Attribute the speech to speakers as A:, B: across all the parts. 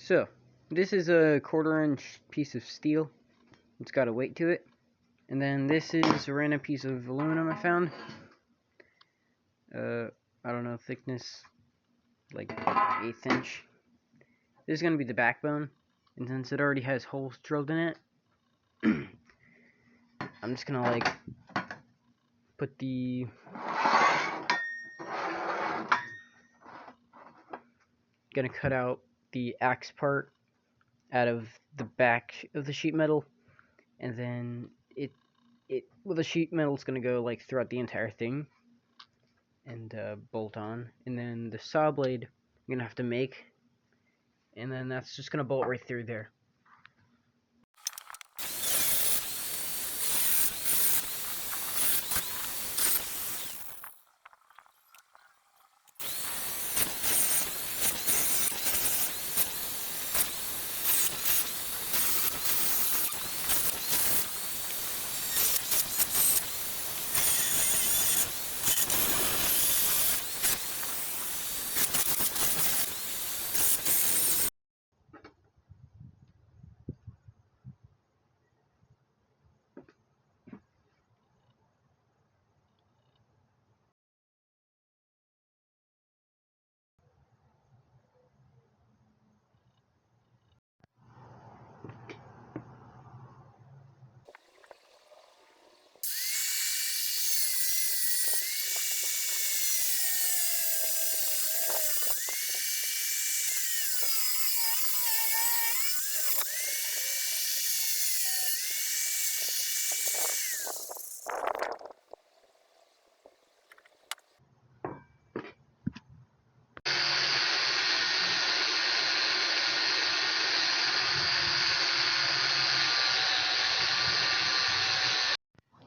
A: So, this is a 1/4-inch piece of steel. It's got a weight to it. And then this is a random piece of aluminum I found. I don't know, thickness, like 1/8 inch. This is going to be the backbone. And since it already has holes drilled in it, I'm just going to like put the gonna cut out the axe part out of the back of the sheet metal, and then the sheet metal is gonna go like throughout the entire thing and bolt on, and then the saw blade I'm gonna have to make, and then that's just gonna bolt right through there.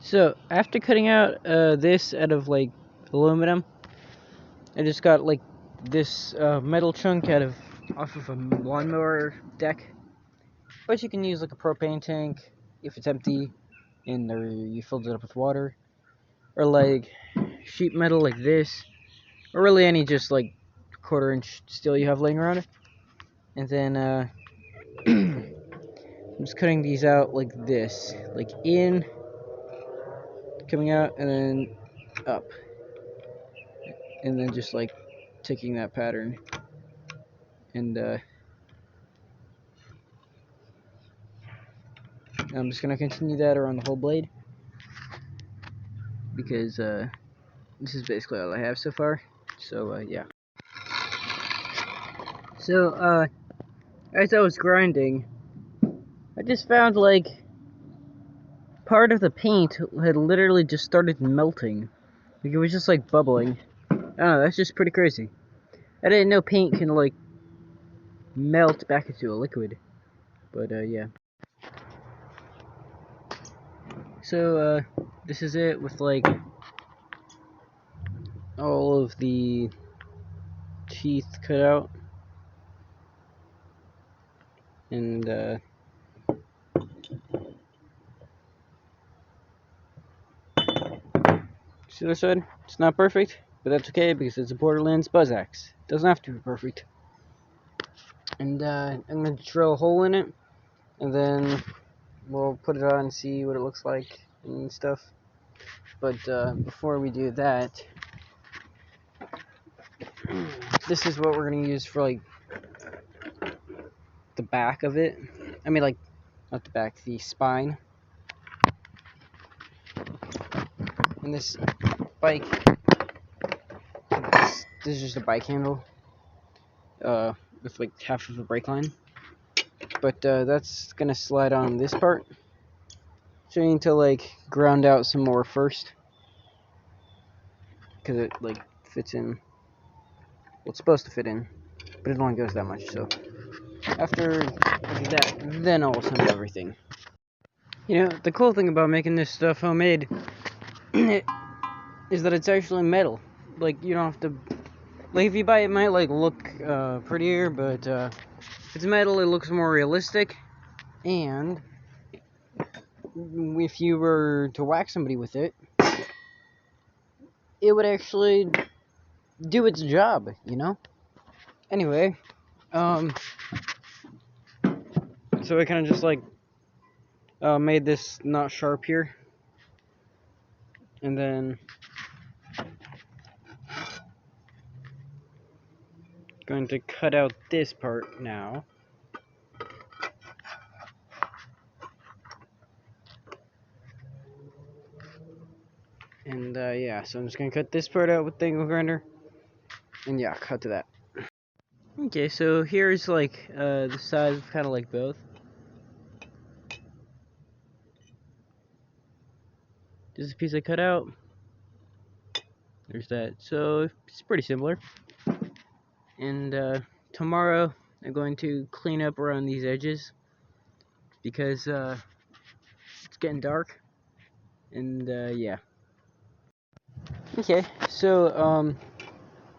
A: So after cutting out this out of like aluminum, I just got like this metal chunk off of a lawnmower deck, but you can use like a propane tank if it's empty and you filled it up with water, or like sheet metal like this, or really any just like 1/4-inch steel you have laying around. And then I'm just cutting these out like this, like in, coming out, and then up, and then just like taking that pattern, and I'm just gonna continue that around the whole blade, because this is basically all I have so far. So yeah. So as I was grinding, I just found like part of the paint had literally just started melting. Like it was just like bubbling. I don't know, that's just pretty crazy. I didn't know paint can like melt back into a liquid. But yeah. So this is it with like all of the teeth cut out. And see what I said? It's not perfect, but that's okay because it's a Borderlands buzz axe. It doesn't have to be perfect. And I'm gonna drill a hole in it, and then we'll put it on and see what it looks like and stuff. But before we do that, this is what we're gonna use for like the back of it. I mean, like, not the back, the spine. And this bike, this is just a bike handle with like half of a brake line. But that's gonna slide on this part. So you need to like ground out some more first, because it like fits in. Well, it's supposed to fit in, but it only goes that much. So after I do that, then I'll assemble everything. You know, the cool thing about making this stuff homemade is that it's actually metal. Like, you don't have to, like, if you buy it, it might like look prettier, but if it's metal, it looks more realistic. And if you were to whack somebody with it, it would actually do its job, you know? Anyway, So I kind of just like made this not sharp here, and then going to cut out this part now. And yeah, so I'm just gonna cut this part out with the angle grinder, and yeah, cut to that. Okay, so here's like the size of kind of like both. This is a piece I cut out. There's that. So it's pretty similar. And tomorrow I'm going to clean up around these edges because it's getting dark. And yeah. Okay, so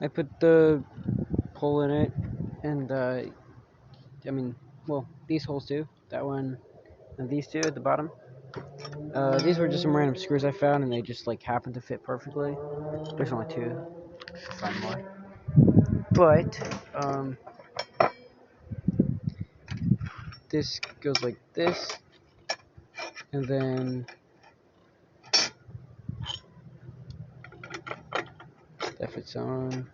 A: I put the hole in it, and I mean, well, these holes too. That one and these two at the bottom. These were just some random screws I found, and they just like happened to fit perfectly. There's only two. I'll find more. But this goes like this, and then that fits on.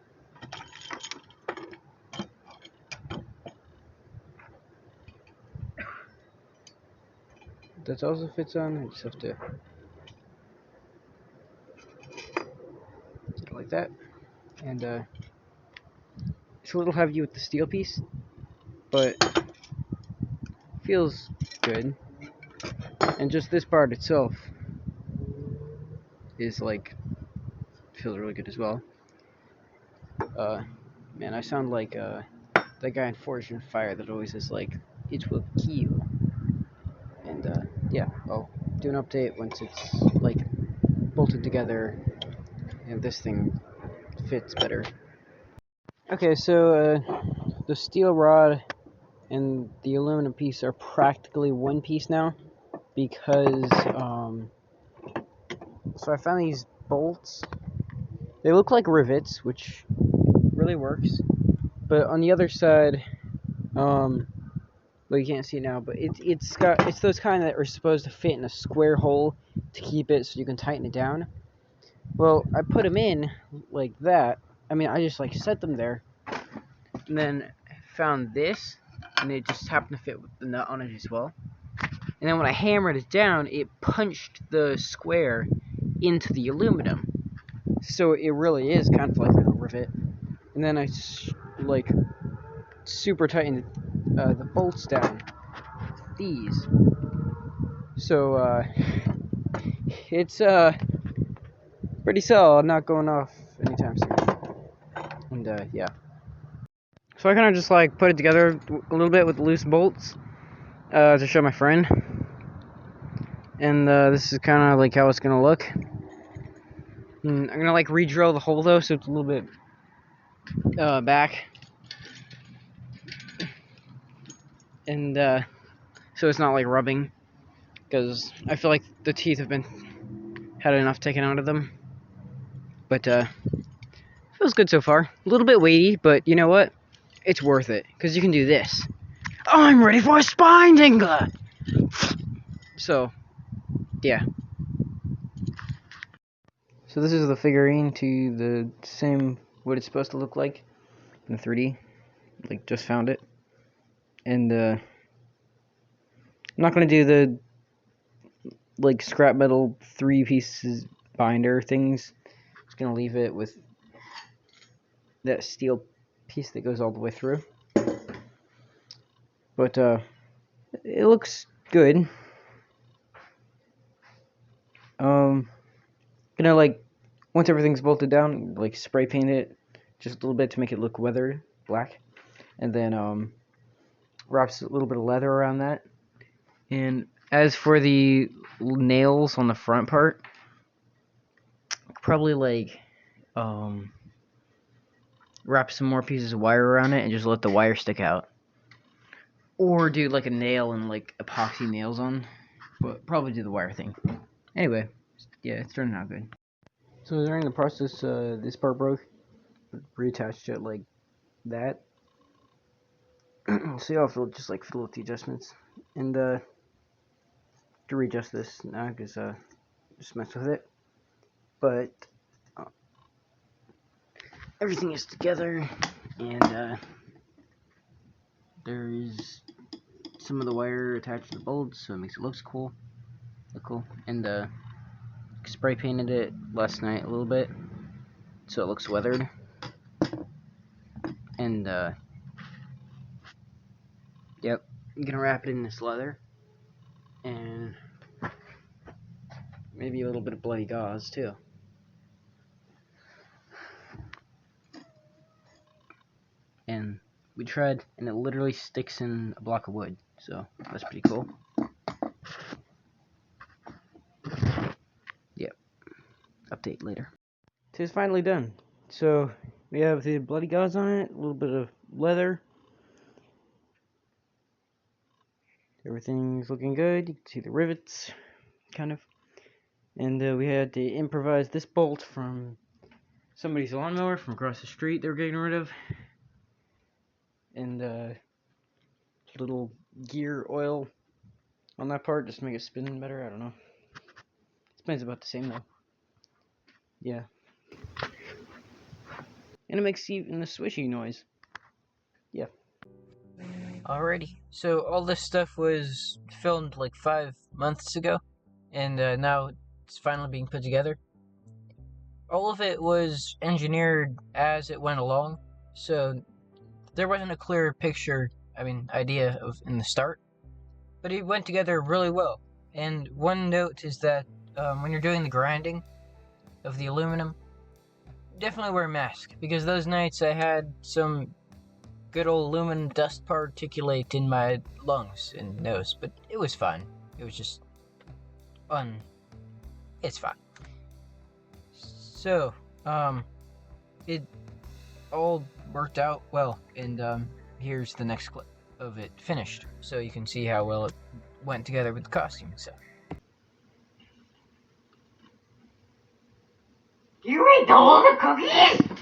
A: That also fits on. I just have to get it like that. And it's a little heavy with the steel piece, but feels good. And just this part itself is like feels really good as well. Man, I sound like that guy in Fortune Fire that always is like, it will kill. And yeah, I'll do an update once it's like bolted together and this thing fits better. Okay, so the steel rod and the aluminum piece are practically one piece now because so I found these bolts. They look like rivets, which really works, but on the other side, well, you can't see it now, but it's those kind that are supposed to fit in a square hole to keep it so you can tighten it down. Well, I put them in like that. I mean, I just like set them there, and then found this, and it just happened to fit with the nut on it as well. And then when I hammered it down, it punched the square into the aluminum, so it really is kind of like a rivet. And then I like super tightened the bolts down. These. So it's pretty solid, not going off anytime soon. And yeah. So I kind of just like put it together a little bit with the loose bolts to show my friend. And this is kind of like how it's gonna look. And I'm gonna like re-drill the hole though, so it's a little bit back. And so it's not like rubbing, because I feel like the teeth have had enough taken out of them. But feels good so far. A little bit weighty, but you know what? It's worth it, because you can do this. I'm ready for a spine tingler! So, yeah. So this is the figurine to the same, what it's supposed to look like in 3D. Like, just found it. And I'm not going to do the like scrap metal 3 pieces binder things. Just going to leave it with that steel piece that goes all the way through. But it looks good. Gonna like, once everything's bolted down, like spray paint it just a little bit to make it look weathered black, and then wraps a little bit of leather around that. And as for the nails on the front part, probably like wrap some more pieces of wire around it and just let the wire stick out, or do like a nail and like epoxy nails on, but probably do the wire thing. Anyway, yeah, it's turning out good. So during the process, this part broke. Reattached it like that. See how it'll just like fiddle with the adjustments. And to readjust this now, because just mess with it. But everything is together, and there's some of the wire attached to the bulbs, so it makes it look cool. And spray painted it last night a little bit, so it looks weathered. And yep, I'm gonna wrap it in this leather, and maybe a little bit of bloody gauze too. And we tried, and it literally sticks in a block of wood, so that's pretty cool. Yep, update later. So it's finally done. So we have the bloody gauze on it, a little bit of leather. Everything's looking good. You can see the rivets, kind of. And we had to improvise this bolt from somebody's lawnmower from across the street they were getting rid of. And little gear oil on that part just to make it spin better. I don't know. Spins about the same though. Yeah. And it makes even a swishy noise. Yeah. Alrighty. So all this stuff was filmed like 5 months ago, and now it's finally being put together. All of it was engineered as it went along, so there wasn't a clear picture, idea of in the start, but it went together really well. And one note is that when you're doing the grinding of the aluminum, definitely wear a mask, because those nights I had some good old aluminum dust particulate in my lungs and nose, but it was fine. It was just it's fine. So, it all worked out well, and here's the next clip of it finished, so you can see how well it went together with the costume and stuff.
B: You ate all the cookies?